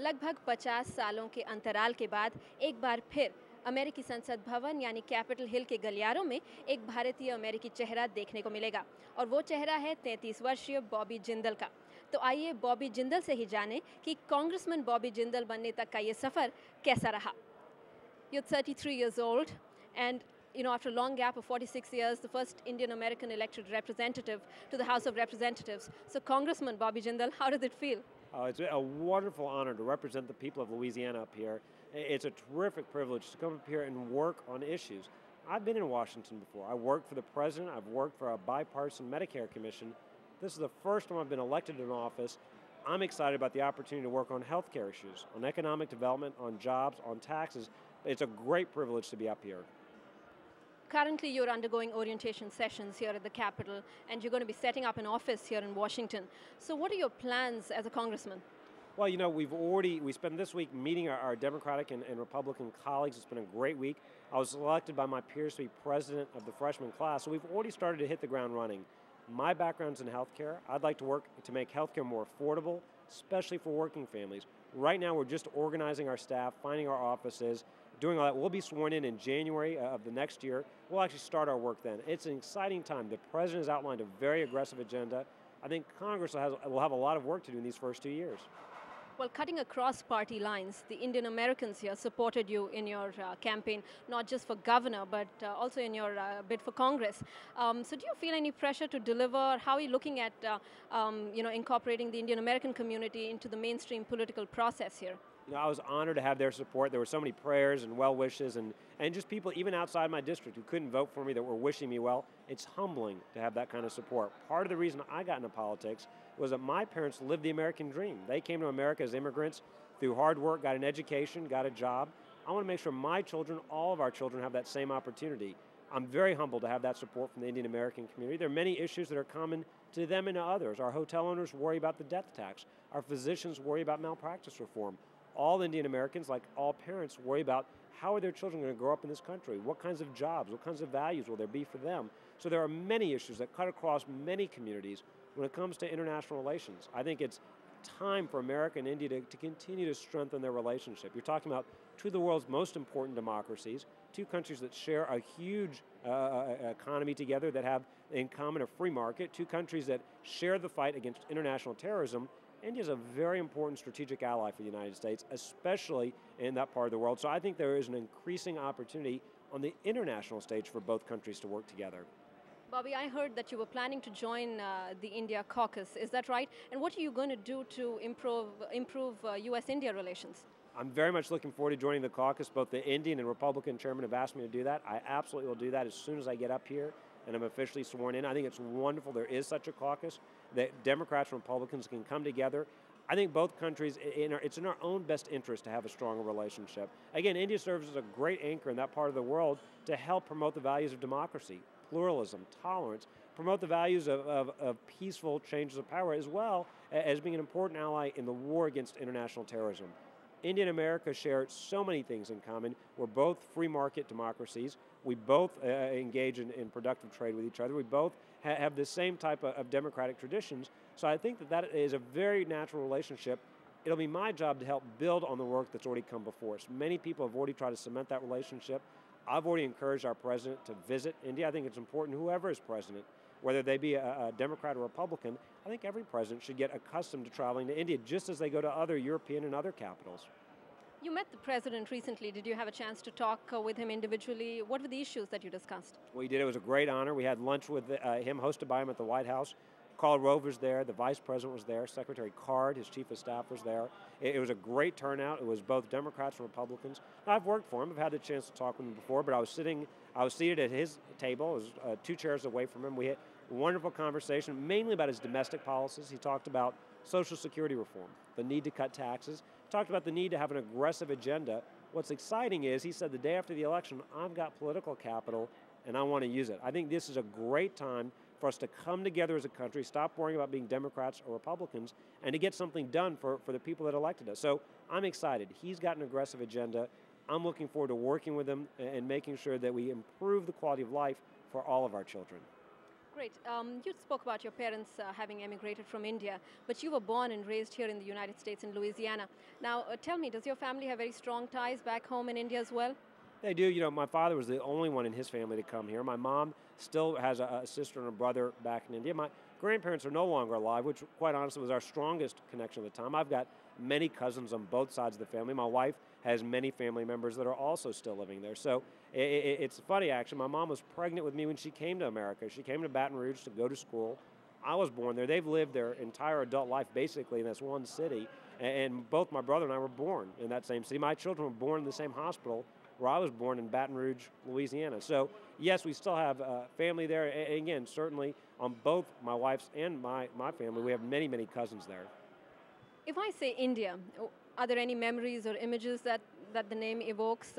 लगभग 50 सालों के अंतराल के बाद एक बार फिर अमेरिकी संसद भवन यानी कैपिटल हिल के गलियारों में एक भारतीय अमेरिकी चेहरा देखने को मिलेगा और वो चेहरा है 33 वर्षीय बॉबी जिंदल का। तो आइए बॉबी जिंदल से ही जानें कि कांग्रेसमैन बॉबी जिंदल बनने तक का ये सफ़र कैसा रहा। You're 33 years old, and after a long gap of 46 years, the first Indian American elected representative to the House of Representatives. So, Congressman Bobby Jindal, how does it feel? It's a wonderful honor to represent the people of Louisiana up here. It's a terrific privilege to come up here and work on issues. I've been in Washington before. I worked for the president. I've worked for a bipartisan Medicare commission. This is the first time I've been elected in office. I'm excited about the opportunity to work on healthcare issues, on economic development, on jobs, on taxes. It's a great privilege to be up here. Currently, you're undergoing orientation sessions here at the Capitol, and you're going to be setting up an office here in Washington. So, what are your plans as a congressman? Well, we spent this week meeting our Democratic and Republican colleagues. It's been a great week. I was elected by my peers to be president of the freshman class, so we've already started to hit the ground running. My background's in healthcare. I'd like to work to make healthcare more affordable, especially for working families. Right now, we're just organizing our staff, finding our offices, doing all that. We'll be sworn in January of the next year. We'll actually start our work then. It's an exciting time. The president has outlined a very aggressive agenda. I think Congress will have a lot of work to do in these first 2 years. Well, cutting across party lines, the Indian Americans here supported you in your campaign, not just for governor, but also in your bid for Congress. So do you feel any pressure to deliver? How are you looking at incorporating the Indian American community into the mainstream political process here? I was honored to have their support. There were so many prayers and well wishes and just people even outside my district who couldn't vote for me that were wishing me well. It's humbling to have that kind of support. Part of the reason I got into politics was that my parents lived the American dream. They came to America as immigrants through hard work, got an education, got a job. I want to make sure my children, all of our children, have that same opportunity. I'm very humbled to have that support from the Indian American community. There are many issues that are common to them and to others. Our hotel owners worry about the death tax. Our physicians worry about malpractice reform. All Indian Americans, like all parents, worry about how are their children going to grow up in this country? What kinds of jobs, what kinds of values will there be for them? So there are many issues that cut across many communities when it comes to international relations. I think it's time for America and India to continue to strengthen their relationship. You're talking about two of the world's most important democracies, two countries that share a huge economy together, that have in common a free market, two countries that share the fight against international terrorism. India is a very important strategic ally for the United States, especially in that part of the world. So I think there is an increasing opportunity on the international stage for both countries to work together. Bobby, I heard that you were planning to join the India caucus. Is that right? And what are you going to do to improve U.S.-India relations? I'm very much looking forward to joining the caucus. Both the Indian and Republican chairman have asked me to do that. I absolutely will do that as soon as I get up here and I'm officially sworn in. I think it's wonderful there is such a caucus, that Democrats and Republicans can come together. I think both countries, it's in our own best interest to have a stronger relationship. Again, India serves as a great anchor in that part of the world to help promote the values of democracy, pluralism, tolerance, promote the values of peaceful changes of power, as well as being an important ally in the war against international terrorism. India and America share so many things in common. We're both free market democracies. We both engage in productive trade with each other. We both have the same type of democratic traditions. So I think that is a very natural relationship. It'll be my job to help build on the work that's already come before us. Many people have already tried to cement that relationship. I've already encouraged our president to visit India. I think it's important, whoever is president, whether they be a Democrat or Republican, I think every president should get accustomed to traveling to India just as they go to other European and other capitals. You met the president recently. Did you have a chance to talk with him individually? What were the issues that you discussed? We did. It was a great honor. We had lunch with him, hosted by him at the White House. Karl Rove was there. The vice president was there. Secretary Card, his chief of staff, was there. It was a great turnout. It was both Democrats and Republicans. I've worked for him. I've had the chance to talk with him before, but I was seated at his table. It was 2 chairs away from him. We had a wonderful conversation, mainly about his domestic policies. He talked about Social Security reform, the need to cut taxes. He talked about the need to have an aggressive agenda. What's exciting is, he said, the day after the election, I've got political capital and I want to use it. I think this is a great time for us to come together as a country, stop worrying about being Democrats or Republicans, and to get something done for the people that elected us. So I'm excited. He's got an aggressive agenda. I'm looking forward to working with him and making sure that we improve the quality of life for all of our children. Great. You spoke about your parents having emigrated from India, but you were born and raised here in the United States in Louisiana. Now, tell me, does your family have very strong ties back home in India as well? They do. My father was the only one in his family to come here. My mom still has a sister and a brother back in India. My grandparents are no longer alive, which, quite honestly, was our strongest connection at the time. I've got many cousins on both sides of the family. My wife has many family members that are also still living there. So it's funny, actually. My mom was pregnant with me when she came to America. She came to Baton Rouge to go to school. I was born there. They've lived their entire adult life basically in this one city. And both my brother and I were born in that same city. My children were born in the same hospital where I was born in Baton Rouge, Louisiana. So yes, we still have family there. And again, certainly on both my wife's and my family, we have many, many cousins there. If I say India, are there any memories or images that the name evokes?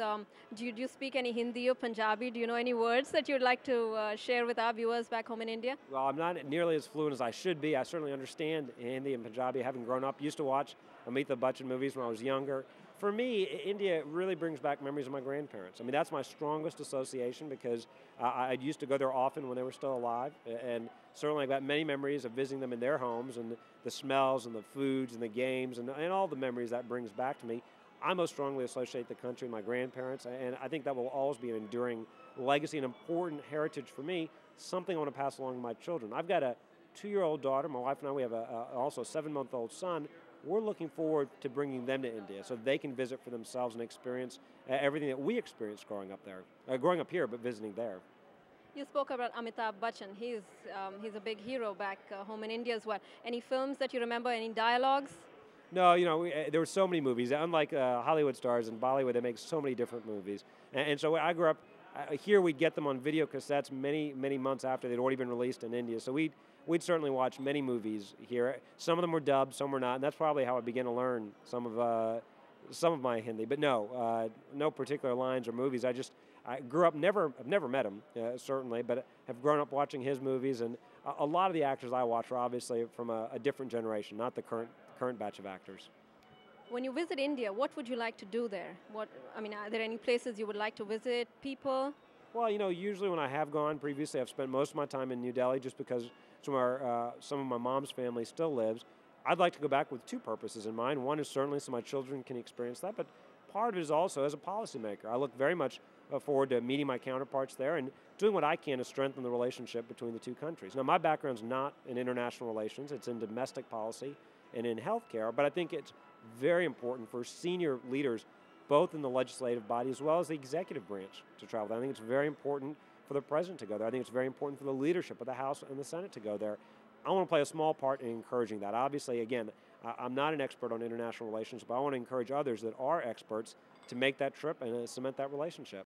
Do you speak any Hindi or Punjabi? Do you know any words that you'd like to share with our viewers back home in India? Well, I'm not nearly as fluent as I should be. I certainly understand Hindi and Punjabi, having grown up. Used to watch Amitabh Bachchan movies when I was younger. For me, India really brings back memories of my grandparents. I mean, that's my strongest association because I used to go there often when they were still alive. And certainly I've got many memories of visiting them in their homes and the smells and the foods and the games and all the memories that brings back to me. I most strongly associate the country with my grandparents, and I think that will always be an enduring legacy, an important heritage for me, something I want to pass along to my children. I've got a 2-year-old daughter. My wife and I, we have also a 7-month-old son. We're looking forward to bringing them to India so they can visit for themselves and experience everything that we experienced growing up there, growing up here, but visiting there. You spoke about Amitabh Bachchan. He's a big hero back home in India as well. Any films that you remember? Any dialogues? No, there were so many movies. Unlike Hollywood stars in Bollywood, they make so many different movies. And so I grew up here. We'd get them on video cassettes many, many months after they'd already been released in India. So we'd certainly watch many movies here. Some of them were dubbed, some were not, and that's probably how I began to learn some of my Hindi. But no, no particular lines or movies. I grew up, I've never met him, certainly, but have grown up watching his movies, and a lot of the actors I watch are obviously from a different generation, not the current batch of actors. When you visit India, what would you like to do there? Are there any places you would like to visit, people? Well, usually when I have gone previously, I've spent most of my time in New Delhi just because some of my mom's family still lives. I'd like to go back with two purposes in mind. One is certainly so my children can experience that, but part of it is also as a policymaker. I look very much forward to meeting my counterparts there and doing what I can to strengthen the relationship between the two countries. Now, my background's not in international relations. It's in domestic policy and in healthcare, but I think it's very important for senior leaders, both in the legislative body as well as the executive branch, to travel. I think it's very important for the president to go there. I think it's very important for the leadership of the House and the Senate to go there. I want to play a small part in encouraging that. Obviously, again, I'm not an expert on international relations, but I want to encourage others that are experts to make that trip and cement that relationship.